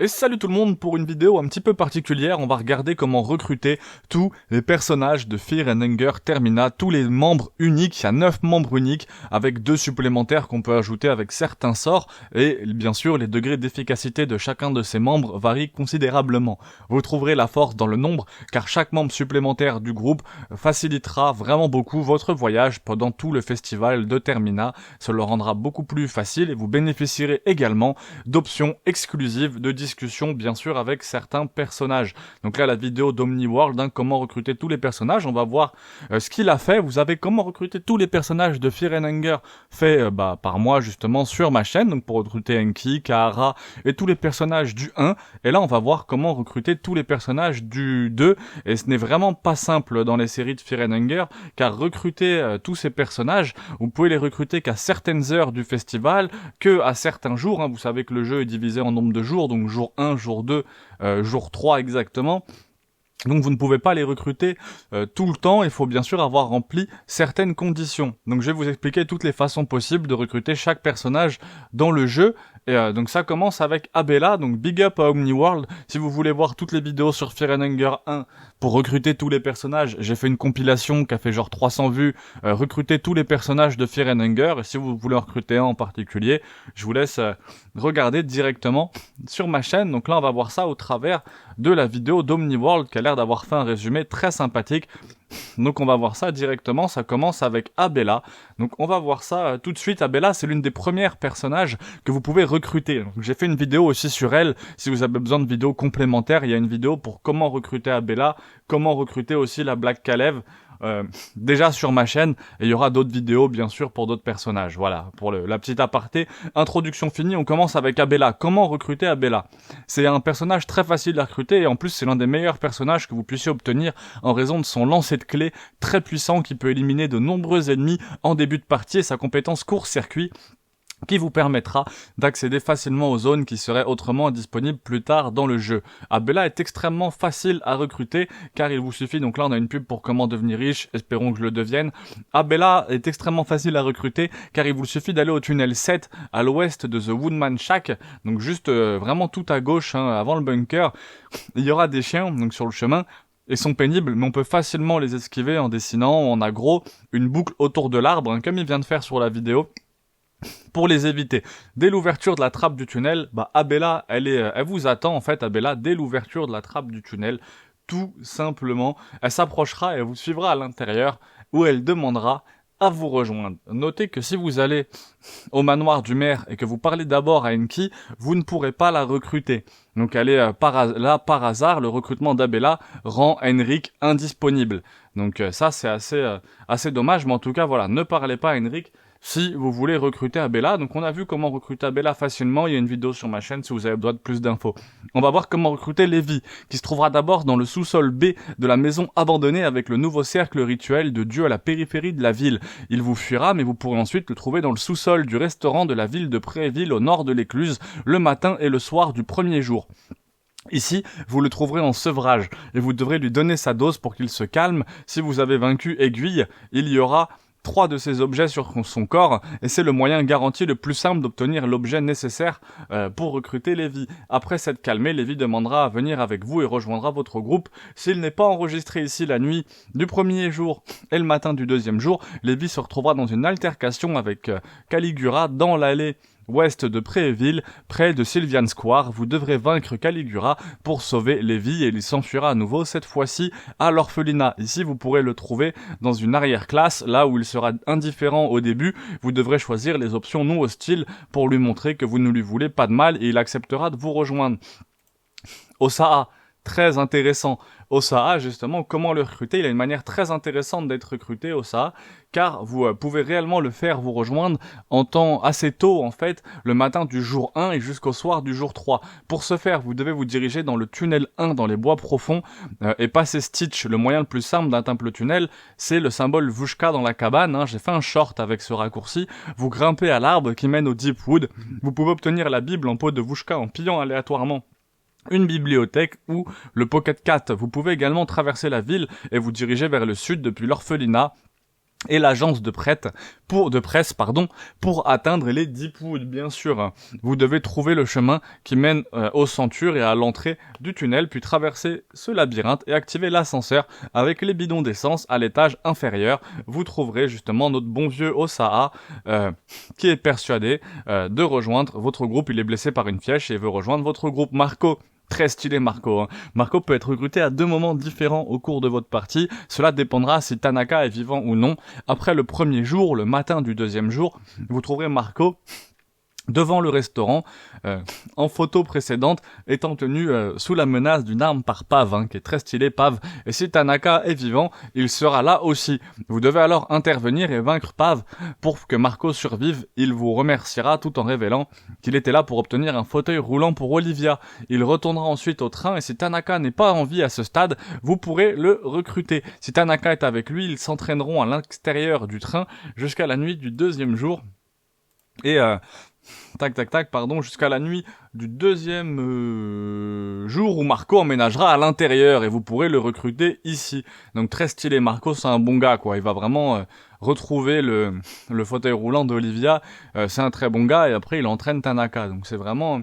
Et salut tout le monde, pour une vidéo un petit peu particulière, on va regarder comment recruter tous les personnages de Fear and Hunger Termina, tous les membres uniques, il y a 9 membres uniques, avec 2 supplémentaires qu'on peut ajouter avec certains sorts, et bien sûr les degrés d'efficacité de chacun de ces membres varient considérablement. Vous trouverez la force dans le nombre, car chaque membre supplémentaire du groupe facilitera vraiment beaucoup votre voyage pendant tout le festival de Termina, cela le rendra beaucoup plus facile et vous bénéficierez également d'options exclusives de discussion bien sûr avec certains personnages. Donc là la vidéo d'Omniworld, comment recruter tous les personnages, on va voir ce qu'il a fait. Vous avez comment recruter tous les personnages de Fear and Hunger fait par moi justement sur ma chaîne, donc pour recruter Enki, Kahara et tous les personnages du 1, et là on va voir comment recruter tous les personnages du 2, et ce n'est vraiment pas simple dans les séries de Fear and Hunger, car recruter tous ces personnages, vous pouvez les recruter qu'à certaines heures du festival, que à certains jours, vous savez que le jeu est divisé en nombre de jours, donc jour 1, jour 2, jour 3 exactement. Donc vous ne pouvez pas les recruter tout le temps, il faut bien sûr avoir rempli certaines conditions. Donc je vais vous expliquer toutes les façons possibles de recruter chaque personnage dans le jeu. Et donc ça commence avec Abella, donc big up à Omniworld. Si vous voulez voir toutes les vidéos sur Fear and Hunger 1 pour recruter tous les personnages, j'ai fait une compilation qui a fait genre 300 vues, recruter tous les personnages de Fear and Hunger. Et si vous voulez en recruter un en particulier, je vous laisse regarder directement sur ma chaîne. Donc là on va voir ça au travers de la vidéo d'Omniworld qui a l'air d'avoir fait un résumé très sympathique. Donc on va voir ça directement, ça commence avec Abella. Donc on va voir ça tout de suite. Abella, c'est l'une des premières personnages que vous pouvez recruter. J'ai fait une vidéo aussi sur elle, si vous avez besoin de vidéos complémentaires, il y a une vidéo pour comment recruter Abella, comment recruter aussi la Black Kalev. Déjà sur ma chaîne, et il y aura d'autres vidéos bien sûr pour d'autres personnages. Voilà, pour la petite aparté. Introduction finie, on commence avec Abella. Comment recruter Abella? C'est un personnage très facile à recruter, et en plus c'est l'un des meilleurs personnages que vous puissiez obtenir en raison de son lancer de clés très puissant qui peut éliminer de nombreux ennemis en début de partie, et sa compétence court-circuit qui vous permettra d'accéder facilement aux zones qui seraient autrement disponibles plus tard dans le jeu. Abella est extrêmement facile à recruter, car il vous suffit, donc là on a une pub pour comment devenir riche, espérons que je le devienne. Abella est extrêmement facile à recruter, car il vous suffit d'aller au tunnel 7, à l'ouest de The Woodman Shack, donc juste vraiment tout à gauche, avant le bunker. Il y aura des chiens, donc sur le chemin, et sont pénibles, mais on peut facilement les esquiver en dessinant en aggro une boucle autour de l'arbre, comme il vient de faire sur la vidéo. Pour les éviter, dès l'ouverture de la trappe du tunnel, Abella, elle vous attend en fait, Abella, dès l'ouverture de la trappe du tunnel, tout simplement, elle s'approchera et elle vous suivra à l'intérieur, où elle demandera à vous rejoindre. Notez que si vous allez au manoir du maire et que vous parlez d'abord à Enki, vous ne pourrez pas la recruter. Donc elle est par hasard, le recrutement d'Abella rend Henrik indisponible. Donc ça c'est assez dommage, mais en tout cas voilà, ne parlez pas à Henrik si vous voulez recruter Abella. Donc on a vu comment recruter Abella facilement, il y a une vidéo sur ma chaîne si vous avez besoin de plus d'infos. On va voir comment recruter Levi, qui se trouvera d'abord dans le sous-sol B de la maison abandonnée avec le nouveau cercle rituel de Dieu à la périphérie de la ville. Il vous fuira, mais vous pourrez ensuite le trouver dans le sous-sol du restaurant de la ville de Préville au nord de l'écluse, le matin et le soir du premier jour. Ici, vous le trouverez en sevrage, et vous devrez lui donner sa dose pour qu'il se calme. Si vous avez vaincu Aiguille, il y aura 3 de ces objets sur son corps, et c'est le moyen garanti le plus simple d'obtenir l'objet nécessaire pour recruter Levi. Après s'être calmé, Levi demandera à venir avec vous et rejoindra votre groupe. S'il n'est pas enregistré ici la nuit du premier jour et le matin du deuxième jour, Levi se retrouvera dans une altercation avec Caligura dans l'allée ouest de Préville, près de Sylvian Square. Vous devrez vaincre Caligura pour sauver Levi et il s'enfuira à nouveau, cette fois-ci à l'orphelinat. Ici, vous pourrez le trouver dans une arrière-classe, là où il sera indifférent au début. Vous devrez choisir les options non hostiles pour lui montrer que vous ne lui voulez pas de mal et il acceptera de vous rejoindre. Osaa, très intéressant. Osaa, justement, comment le recruter? Il a une manière très intéressante d'être recruté, Osaa, car vous pouvez réellement le faire vous rejoindre en temps assez tôt, en fait, le matin du jour 1 et jusqu'au soir du jour 3. Pour ce faire, vous devez vous diriger dans le tunnel 1 dans les bois profonds et passer Stitch. Le moyen le plus simple d'atteindre le tunnel, c'est le symbole Vushka dans la cabane. J'ai fait un short avec ce raccourci. Vous grimpez à l'arbre qui mène au Deep Wood. Vous pouvez obtenir la Bible en peau de Vushka en pillant aléatoirement une bibliothèque ou le Pocket Cat. Vous pouvez également traverser la ville et vous diriger vers le sud depuis l'orphelinat et l'agence de presse, pour atteindre les 10 poules, bien sûr. Vous devez trouver le chemin qui mène aux Centures et à l'entrée du tunnel, puis traverser ce labyrinthe et activer l'ascenseur avec les bidons d'essence à l'étage inférieur. Vous trouverez justement notre bon vieux Osaha, qui est persuadé de rejoindre votre groupe. Il est blessé par une flèche et veut rejoindre votre groupe. Marco. Très stylé Marco. Marco peut être recruté à 2 moments différents au cours de votre partie. Cela dépendra si Tanaka est vivant ou non. Après le premier jour, le matin du deuxième jour, vous trouverez Marco devant le restaurant, en photo précédente, étant tenu sous la menace d'une arme par Pav, qui est très stylé Pav. Et si Tanaka est vivant, il sera là aussi. Vous devez alors intervenir et vaincre Pav pour que Marco survive. Il vous remerciera tout en révélant qu'il était là pour obtenir un fauteuil roulant pour Olivia. Il retournera ensuite au train et si Tanaka n'est pas en vie à ce stade, vous pourrez le recruter. Si Tanaka est avec lui, ils s'entraîneront à l'extérieur du train jusqu'à la nuit du deuxième jour. Et jusqu'à la nuit du deuxième jour où Marco emménagera à l'intérieur et vous pourrez le recruter ici. Donc très stylé, Marco c'est un bon gars quoi, il va vraiment retrouver le fauteuil roulant d'Olivia, c'est un très bon gars et après il entraîne Tanaka, donc c'est vraiment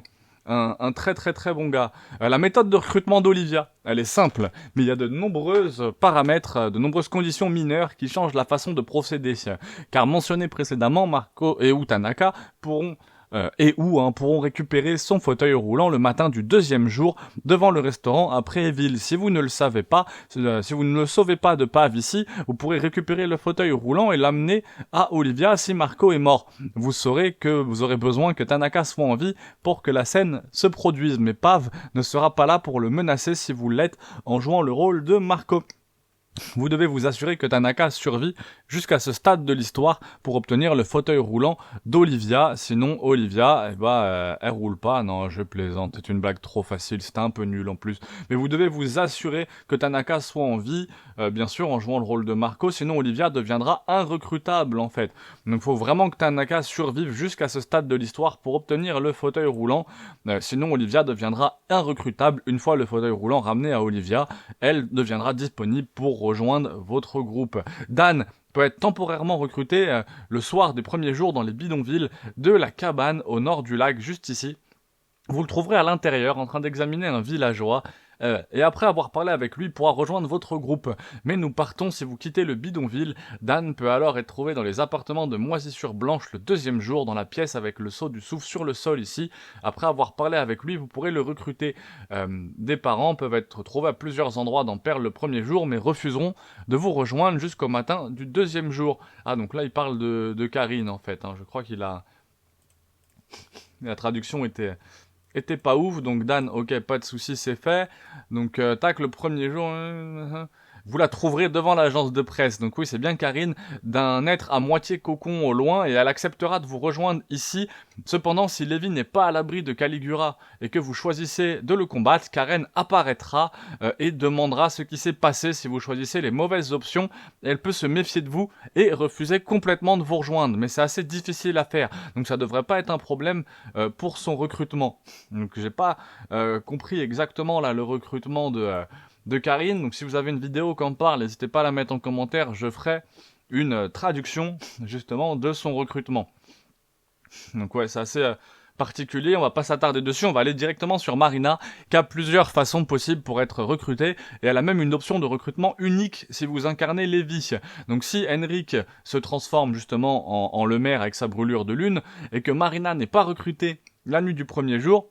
un très très très bon gars. La méthode de recrutement d'Olivia, elle est simple, mais il y a de nombreuses paramètres, de nombreuses conditions mineures qui changent la façon de procéder. Car mentionné précédemment, Marco et ou Tanaka pourront récupérer son fauteuil roulant le matin du deuxième jour devant le restaurant à Préville. Si vous ne le savez pas, si vous ne le sauvez pas de Pav ici, vous pourrez récupérer le fauteuil roulant et l'amener à Olivia si Marco est mort. Vous saurez que vous aurez besoin que Tanaka soit en vie pour que la scène se produise, mais Pav ne sera pas là pour le menacer si vous l'êtes en jouant le rôle de Marco. Vous devez vous assurer que Tanaka survit jusqu'à ce stade de l'histoire pour obtenir le fauteuil roulant d'Olivia. Sinon, Olivia, elle roule pas. Non, je plaisante. C'est une blague trop facile. C'était un peu nul en plus. Mais vous devez vous assurer que Tanaka soit en vie, bien sûr, en jouant le rôle de Marco. Sinon, Olivia deviendra irrecrutable, en fait. Donc, il faut vraiment que Tanaka survive jusqu'à ce stade de l'histoire pour obtenir le fauteuil roulant. Sinon, Olivia deviendra irrecrutable. Une fois le fauteuil roulant ramené à Olivia, elle deviendra disponible pour rejoindre votre groupe. Dan peut être temporairement recruté le soir des premiers jours dans les bidonvilles de la cabane au nord du lac, juste ici. Vous le trouverez à l'intérieur en train d'examiner un villageois. Et après avoir parlé avec lui, il pourra rejoindre votre groupe. Mais nous partons si vous quittez le bidonville. Dan peut alors être trouvé dans les appartements de Moisissure Blanche le deuxième jour, dans la pièce avec le seau du souffle sur le sol ici. Après avoir parlé avec lui, vous pourrez le recruter. Des parents peuvent être trouvés à plusieurs endroits dans Perle le premier jour, mais refuseront de vous rejoindre jusqu'au matin du deuxième jour. Ah, donc là, il parle de Karine, en fait. Je crois qu'il a... La traduction était pas ouf, donc Dan, ok, pas de soucis, c'est fait. Donc, le premier jour... vous la trouverez devant l'agence de presse. Donc oui, c'est bien Karine, d'un être à moitié cocon au loin, et elle acceptera de vous rejoindre ici. Cependant, si Lévi n'est pas à l'abri de Caligura et que vous choisissez de le combattre, Karen apparaîtra et demandera ce qui s'est passé si vous choisissez les mauvaises options. Elle peut se méfier de vous et refuser complètement de vous rejoindre, mais c'est assez difficile à faire. Donc ça devrait pas être un problème pour son recrutement. Donc j'ai pas compris exactement là le recrutement de Karine, donc si vous avez une vidéo qui en parle, n'hésitez pas à la mettre en commentaire, je ferai une traduction justement de son recrutement. Donc ouais, c'est assez particulier, on va pas s'attarder dessus, on va aller directement sur Marina, qui a plusieurs façons possibles pour être recrutée, et elle a même une option de recrutement unique si vous incarnez Lévi. Donc si Henrik se transforme justement en le maire avec sa brûlure de lune, et que Marina n'est pas recrutée la nuit du premier jour,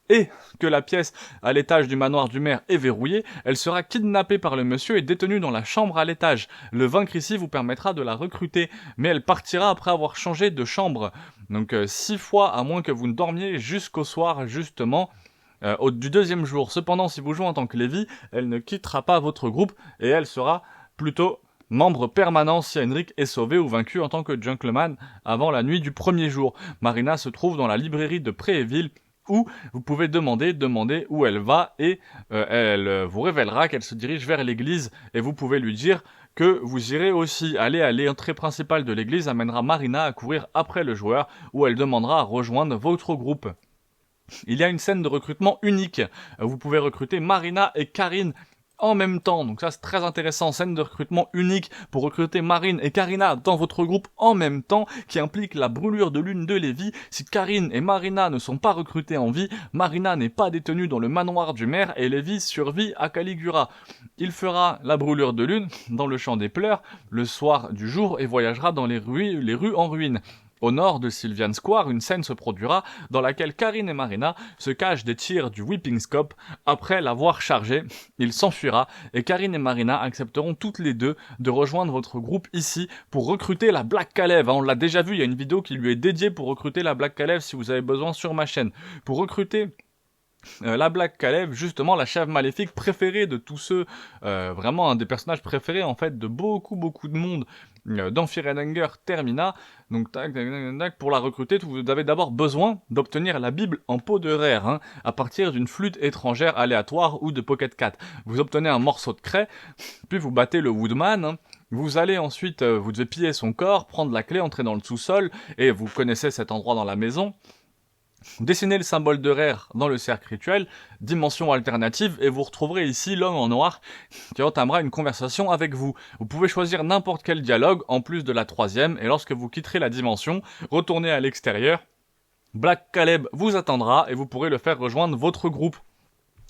et que la pièce à l'étage du manoir du maire est verrouillée, elle sera kidnappée par le monsieur et détenue dans la chambre à l'étage. Le vaincre ici vous permettra de la recruter, mais elle partira après avoir changé de chambre. Donc 6 fois, à moins que vous ne dormiez jusqu'au soir justement du deuxième jour. Cependant, si vous jouez en tant que Lévi, elle ne quittera pas votre groupe et elle sera plutôt membre permanent si Henrik est sauvé ou vaincu en tant que gentleman avant la nuit du premier jour. Marina se trouve dans la librairie de Préville, où vous pouvez demander où elle va et elle vous révélera qu'elle se dirige vers l'église et vous pouvez lui dire que vous irez aussi. Aller à l'entrée principale de l'église amènera Marina à courir après le joueur où elle demandera à rejoindre votre groupe. Il y a une scène de recrutement unique. Vous pouvez recruter Marina et Karine en même temps. Donc ça c'est très intéressant, scène de recrutement unique pour recruter Marine et Karina dans votre groupe en même temps, qui implique la brûlure de l'une de Lévi. Si Karine et Marina ne sont pas recrutées en vie, Marina n'est pas détenue dans le manoir du maire et Lévi survit à Caligula. Il fera la brûlure de l'une dans le champ des pleurs le soir du jour et voyagera dans les rues en ruine. Au nord de Sylvian Square, une scène se produira dans laquelle Karine et Marina se cachent des tirs du Whipping Scope. Après l'avoir chargé, il s'enfuira et Karine et Marina accepteront toutes les deux de rejoindre votre groupe ici pour recruter la Black Calev. On l'a déjà vu, il y a une vidéo qui lui est dédiée pour recruter la Black Calev si vous avez besoin sur ma chaîne. Pour recruter la Black Calev, justement la chèvre maléfique préférée de tous ceux, vraiment un des personnages préférés en fait de beaucoup de monde dans Fear and Hunger Termina. Donc pour la recruter, vous avez d'abord besoin d'obtenir la Bible en peau de rare, à partir d'une flûte étrangère aléatoire ou de Pocket Cat. Vous obtenez un morceau de craie, puis vous battez le Woodman. Vous allez ensuite, vous devez piller son corps, prendre la clé, entrer dans le sous-sol, et vous connaissez cet endroit dans la maison. Dessinez le symbole de rare dans le cercle rituel, dimension alternative, et vous retrouverez ici l'homme en noir qui entamera une conversation avec vous. Vous pouvez choisir n'importe quel dialogue en plus de la troisième, et lorsque vous quitterez la dimension, retournez à l'extérieur. Black Caleb vous attendra et vous pourrez le faire rejoindre votre groupe.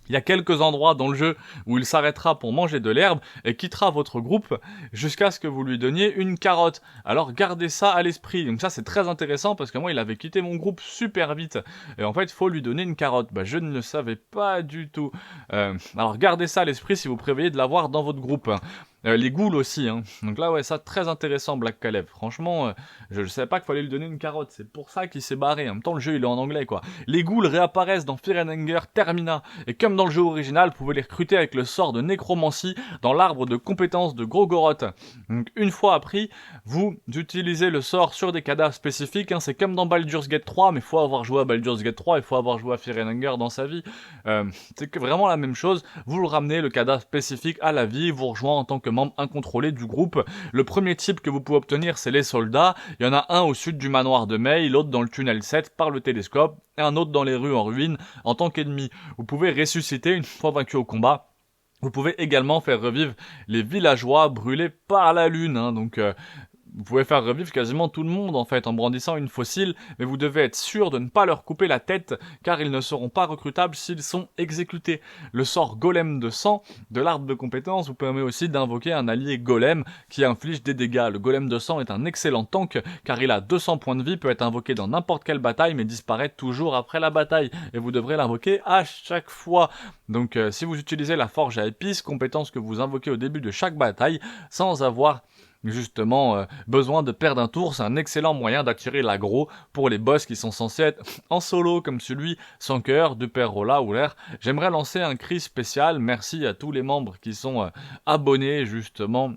Il y a quelques endroits dans le jeu où il s'arrêtera pour manger de l'herbe et quittera votre groupe jusqu'à ce que vous lui donniez une carotte. Alors gardez ça à l'esprit. Donc ça c'est très intéressant parce que moi il avait quitté mon groupe super vite. Et en fait il faut lui donner une carotte. Je ne le savais pas du tout. Alors gardez ça à l'esprit si vous prévoyez de l'avoir dans votre groupe. Les ghouls aussi, Donc là, ouais, ça, très intéressant, Black Caleb. Franchement, je ne savais pas qu'il fallait lui donner une carotte. C'est pour ça qu'il s'est barré. En même temps, le jeu, il est en anglais, quoi. Les ghouls réapparaissent dans Fear and Hunger Termina. Et comme dans le jeu original, vous pouvez les recruter avec le sort de nécromancie dans l'arbre de compétences de Grogoroth. Donc, une fois appris, vous utilisez le sort sur des cadavres spécifiques. C'est comme dans Baldur's Gate 3, mais il faut avoir joué à Baldur's Gate 3, il faut avoir joué à Fear and Hunger dans sa vie. C'est vraiment la même chose. Vous le ramenez, le cadavre spécifique, à la vie, vous rejoint en tant que membre incontrôlé du groupe. Le premier type que vous pouvez obtenir, c'est les soldats. Il y en a un au sud du manoir de May, l'autre dans le tunnel 7 par le télescope, et un autre dans les rues en ruine en tant qu'ennemi. Vous pouvez ressusciter une fois vaincu au combat. Vous pouvez également faire revivre les villageois brûlés par la lune, donc vous pouvez faire revivre quasiment tout le monde en fait en brandissant une fossile, mais vous devez être sûr de ne pas leur couper la tête car ils ne seront pas recrutables s'ils sont exécutés. Le sort golem de sang de l'arbre de compétences vous permet aussi d'invoquer un allié golem qui inflige des dégâts. Le golem de sang est un excellent tank car il a 200 points de vie, peut être invoqué dans n'importe quelle bataille mais disparaît toujours après la bataille et vous devrez l'invoquer à chaque fois. Donc si vous utilisez la forge à épices, compétence que vous invoquez au début de chaque bataille sans avoir justement besoin de perdre un tour, c'est un excellent moyen d'attirer l'aggro pour les boss qui sont censés être en solo comme celui sans cœur de Père Rolla ou l'air. J'aimerais lancer un cri spécial, merci à tous les membres qui sont abonnés justement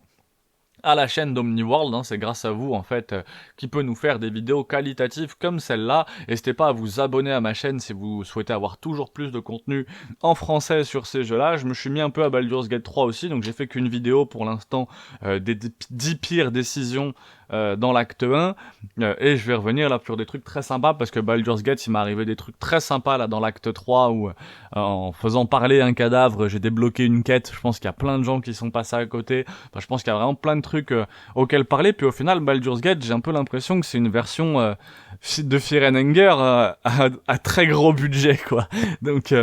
à la chaîne d'Omniworld, c'est grâce à vous en fait qui peut nous faire des vidéos qualitatives comme celle-là. N'hésitez pas à vous abonner à ma chaîne si vous souhaitez avoir toujours plus de contenu en français sur ces jeux-là. Je me suis mis un peu à Baldur's Gate 3 aussi, donc j'ai fait qu'une vidéo pour l'instant des 10 pires décisions dans l'acte 1 et je vais revenir là sur des trucs très sympas parce que Baldur's Gate il m'est arrivé des trucs très sympas là dans l'acte 3 où en faisant parler un cadavre j'ai débloqué une quête. Je pense qu'il y a plein de gens qui sont passés à côté, je pense qu'il y a vraiment plein de trucs auxquels parler, puis au final Baldur's Gate j'ai un peu l'impression que c'est une version de Fear and Hunger à très gros budget quoi, donc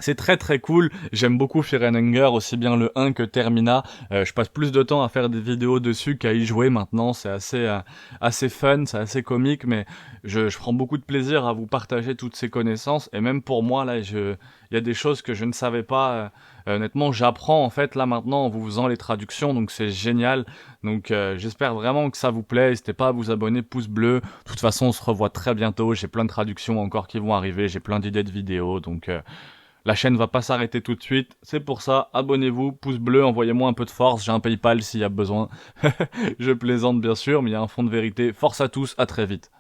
c'est très très cool, j'aime beaucoup Fear and Hunger, aussi bien le 1 que Termina. Je passe plus de temps à faire des vidéos dessus qu'à y jouer maintenant, c'est assez fun, c'est assez comique, mais je prends beaucoup de plaisir à vous partager toutes ces connaissances, et même pour moi là, il y a des choses que je ne savais pas, honnêtement j'apprends en fait là maintenant en vous faisant les traductions, donc c'est génial, donc j'espère vraiment que ça vous plaît, n'hésitez pas à vous abonner, pouce bleu, de toute façon on se revoit très bientôt, j'ai plein de traductions encore qui vont arriver, j'ai plein d'idées de vidéos, donc la chaîne va pas s'arrêter tout de suite, c'est pour ça, abonnez-vous, pouce bleu, envoyez-moi un peu de force, j'ai un PayPal s'il y a besoin. Je plaisante bien sûr, mais il y a un fond de vérité. Force à tous, à très vite.